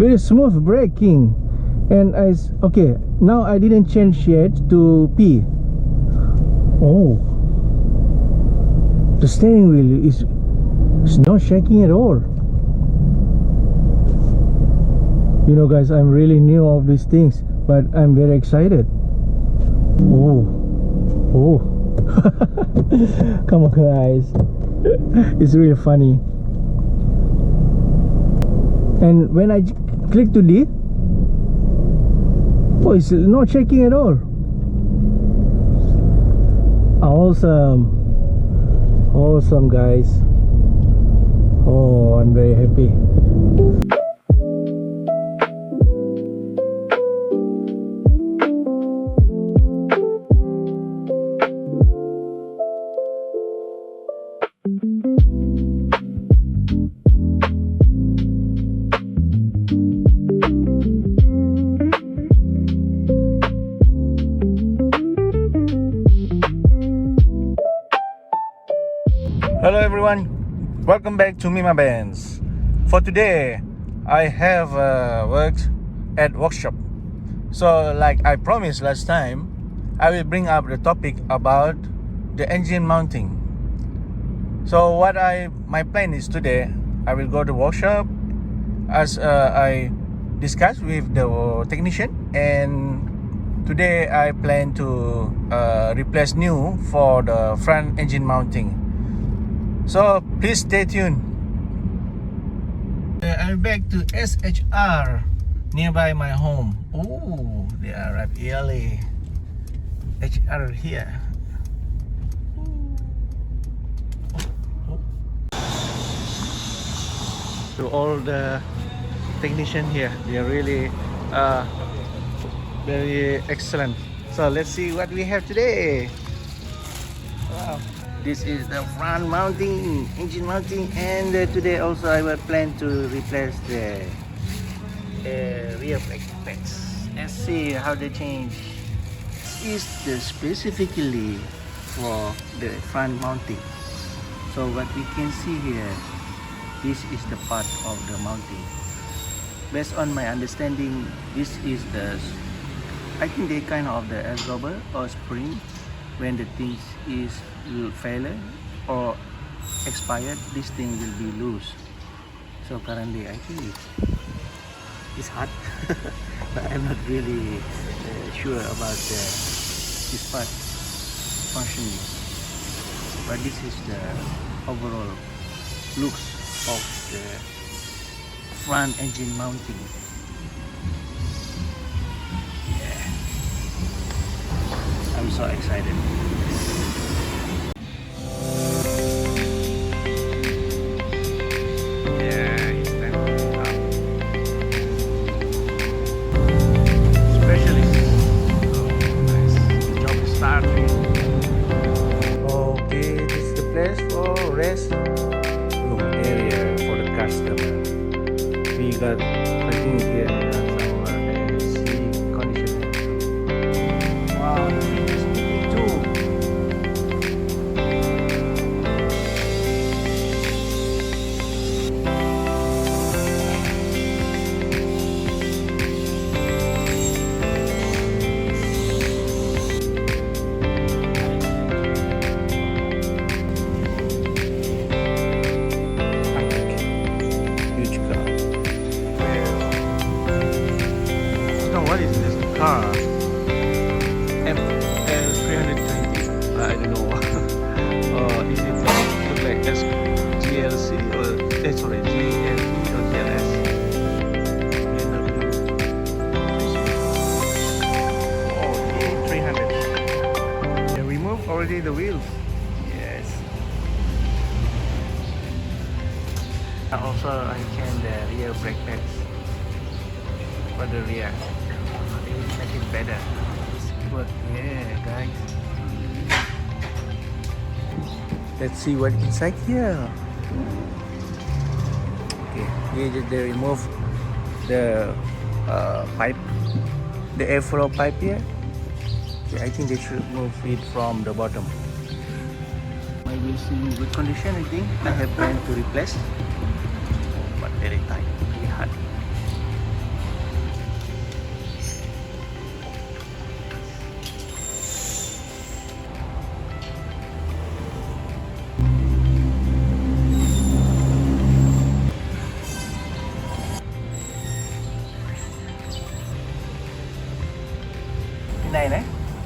Very smooth braking. And okay, now I didn't change yet to P. Oh, the steering wheel is not shaking at all. You know guys, I'm really new of these things, but I'm very excited. Oh come on guys. It's really funny. And when I click to D, oh, it's not shaking at all. Awesome guys. Oh, I'm very happy. Hello everyone, welcome back to Mercedes-Benz. For today, I have worked at workshop. So like I promised last time, I will bring up the topic about the engine mounting. So my plan is today, I will go to workshop as I discussed with the technician, and today I plan to replace new for the front engine mounting. So please stay tuned. I'm back to SHR nearby my home. Oh, they arrived early. HR here. To all the technicians here, they are really very excellent. So let's see what we have today. Wow. This is the front mounting, engine mounting, and today also I will plan to replace the rear brake pads. Let's see how they change. This is specifically for the front mounting. So what we can see here, this is the part of the mounting. Based on my understanding, this is I think they kind of the absorber or spring. When the thing will fail or expired, this thing will be loose. So currently I think it's hot. But I'm not really sure about this part functioning. But this is the overall looks of the front engine mounting. I'm so excited. Yeah, it's time to come. Specialist. Oh, nice. The job is starting. Okay, this is the place for rest room area for the customer. We got, I think here, some AC conditioner. Wow. What is this car? FL320. I don't know. Is it look like GLC or sorry, GLC or GLS? Oh, 300. They remove already the wheels. Yes. Also, I can the rear brake pads for the rear. Make it better. But yeah, guys. Let's see what inside here. Okay, here they remove the pipe, the airflow pipe here. Okay, I think they should remove it from the bottom. My wheels in good condition. I think I have planned to replace, but very tight, very hard.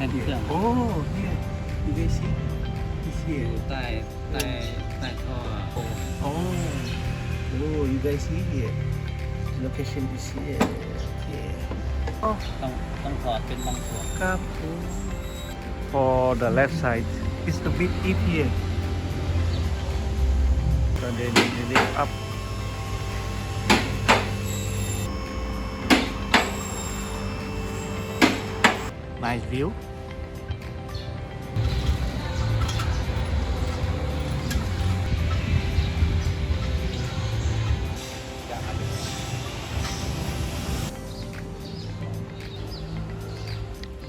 นเครื่อง Oh, here. You guys see? It's อ here. ยู่ใต้ท่อ Oh, you guys see here? Location is here. Okay. Oh, ต้องถอดเป็นบางส่วน come. For the left side, it's a bit deep here. So then you lift up. Nice view.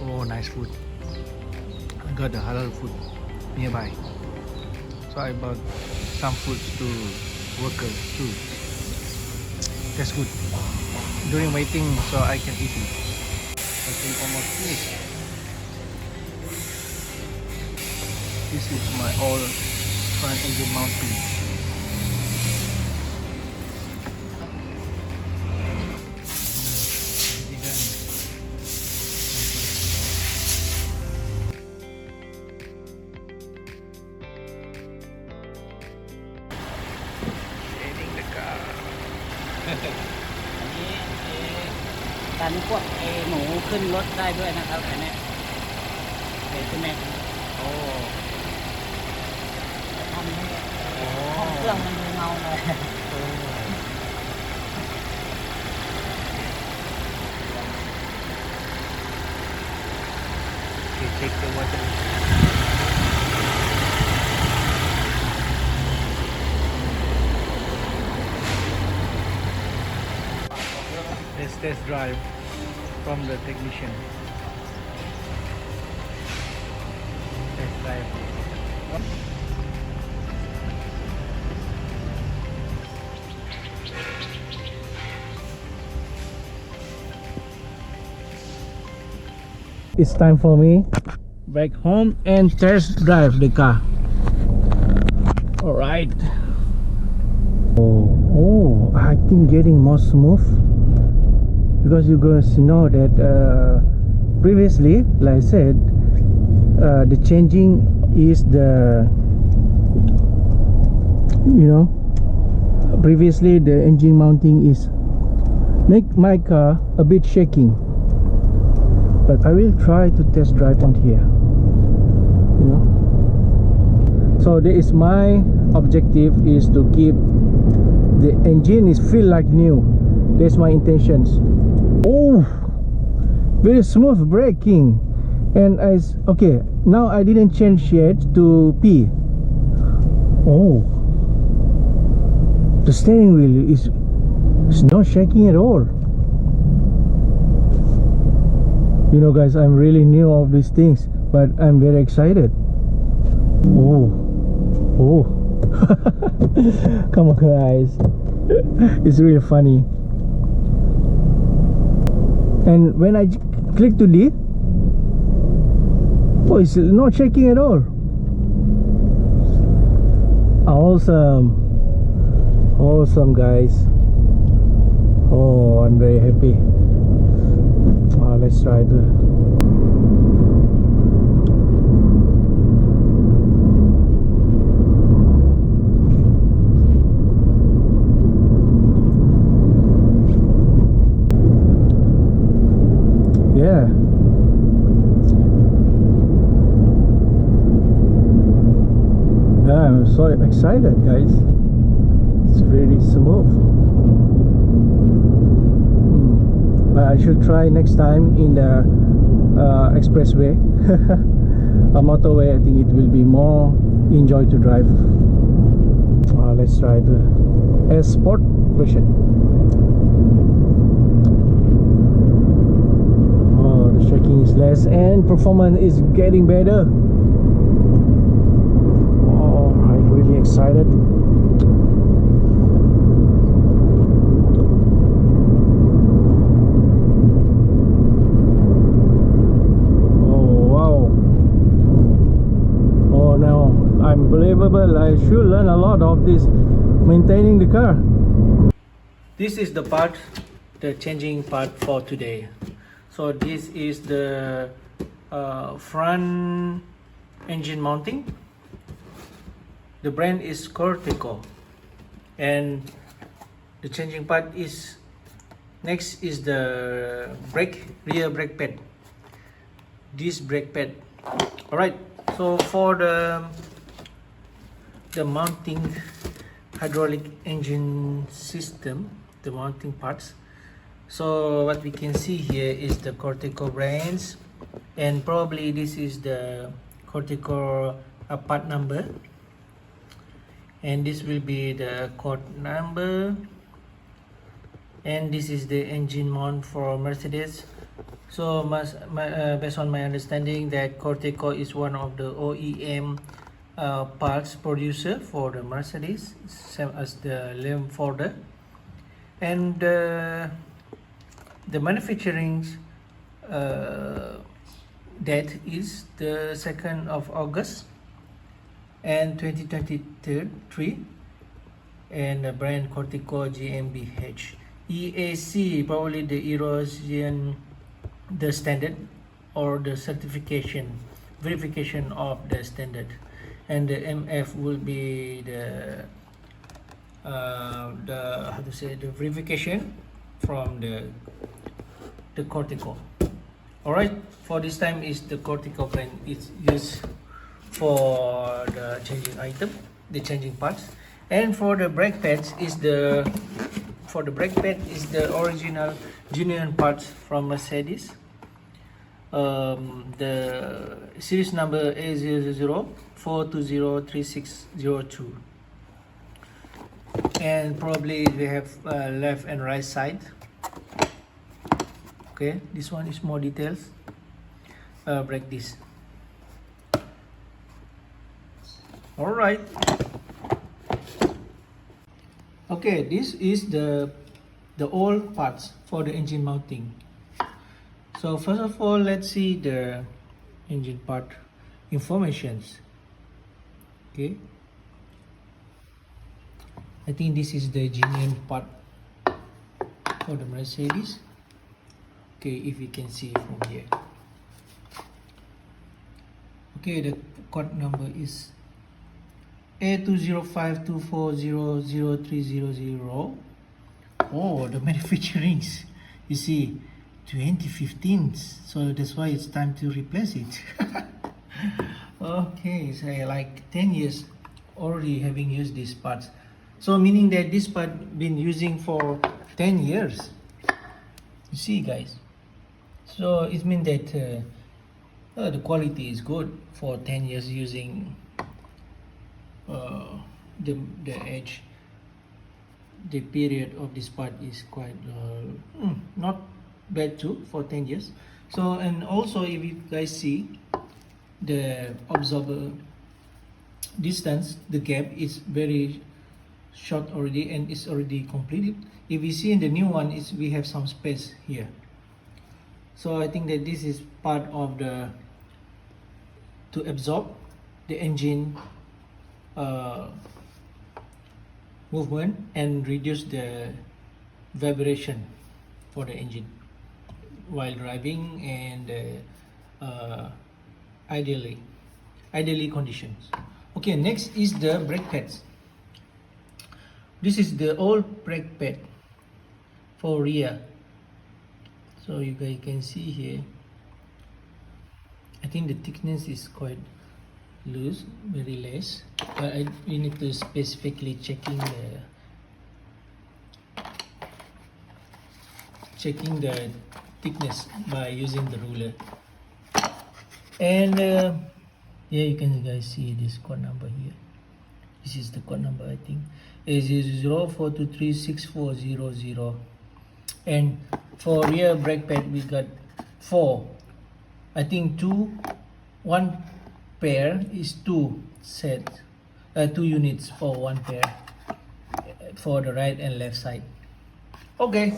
Oh, nice food. I got the halal food nearby. So I bought some food to workers too. That's good. During waiting, so I can eat it. I think almost finished. This is my old front engine mounting. Shading the car. อันนี้ดันพวกหนูขึ้นรถได้ด้วยนะครับอันนี้ใช่ไหม Oh. ทำให้ห้องเครื่องมันดูเงาหน่อย Okay, check the water. Let's test drive from the technician. Test drive. It's time for me back home and test drive the car. All right. Oh, I think getting more smooth because you guys know that previously, like I said, the changing is the previously the engine mounting is make my car a bit shaking. But I will try to test drive on here. So that is my objective, is to keep the engine is feel like new. That's my intentions. Oh, very smooth braking. And okay, now I didn't change yet to P. Oh, the steering wheel is not shaking at all. Guys, I'm really new of these things, but I'm very excited. Oh. Come on, guys. It's really funny. And when I click to D, oh, it's not shaking at all. Awesome, guys. Oh, I'm very happy. Let's try to. Yeah. I'm so excited, guys. It's very smooth. I should try next time in the expressway. A motorway, I think it will be more enjoy to drive. Let's try the S-Sport version. Oh, the shaking is less and performance is getting better. Oh, I'm really excited. Unbelievable. I should learn a lot of this maintaining the car. This is the part, the changing part for today. So this is the front engine mounting. The brand is Cortico, and the changing part is next is the rear brake pad. This brake pad. All right. So for the mounting hydraulic engine system, the mounting parts. So what we can see here is the Cortico brands, and probably this is the Cortico part number, and this will be the code number, and this is the engine mount for Mercedes. So based on my understanding that Cortico is one of the OEM parts producer for the Mercedes, same as the limb folder, and the manufacturing date is the 2nd of August and 2023, and the brand Cortico GmbH. EAC, probably the Eurasian, the standard or the certification verification of the standard, and the MF will be the how to say, the verification from the Cortico. All right, for this time is the Cortico brand is used for the changing item, the changing parts, and for the brake pads is the original genuine parts from Mercedes. The series number A004203602, and probably we have left and right side. Okay, this one is more details. Break this. All right. Okay, this is the old parts for the engine mounting. So first of all, let's see the engine part informations. Okay, I think this is the genuine part for the Mercedes. Okay, if you can see from here. Okay, the code number is A20524000300. Oh, the manufacturings, you see, 2015, so that's why it's time to replace it. Okay, so like 10 years already having used these parts, so meaning that this part been using for 10 years, you see guys. So it means that the quality is good for 10 years using the edge. The period of this part is quite not bad too for 10 years. So, and also if you guys see the absorber distance, the gap is very short already and it's already completed. If you see in the new one, is we have some space here. So I think that this is part of the to absorb the engine movement and reduce the vibration for the engine while driving and ideally conditions. Okay, next is the brake pads. This is the old brake pad for rear. So you guys can see here, I think the thickness is quite loose, very less, but we need to specifically checking the thickness by using the ruler. And yeah, you can guys see this code number here. This is the code number, I think A004236400. And for rear brake pad we got 4, I think one pair is 2 sets, 2 units for one pair for the right and left side. Okay.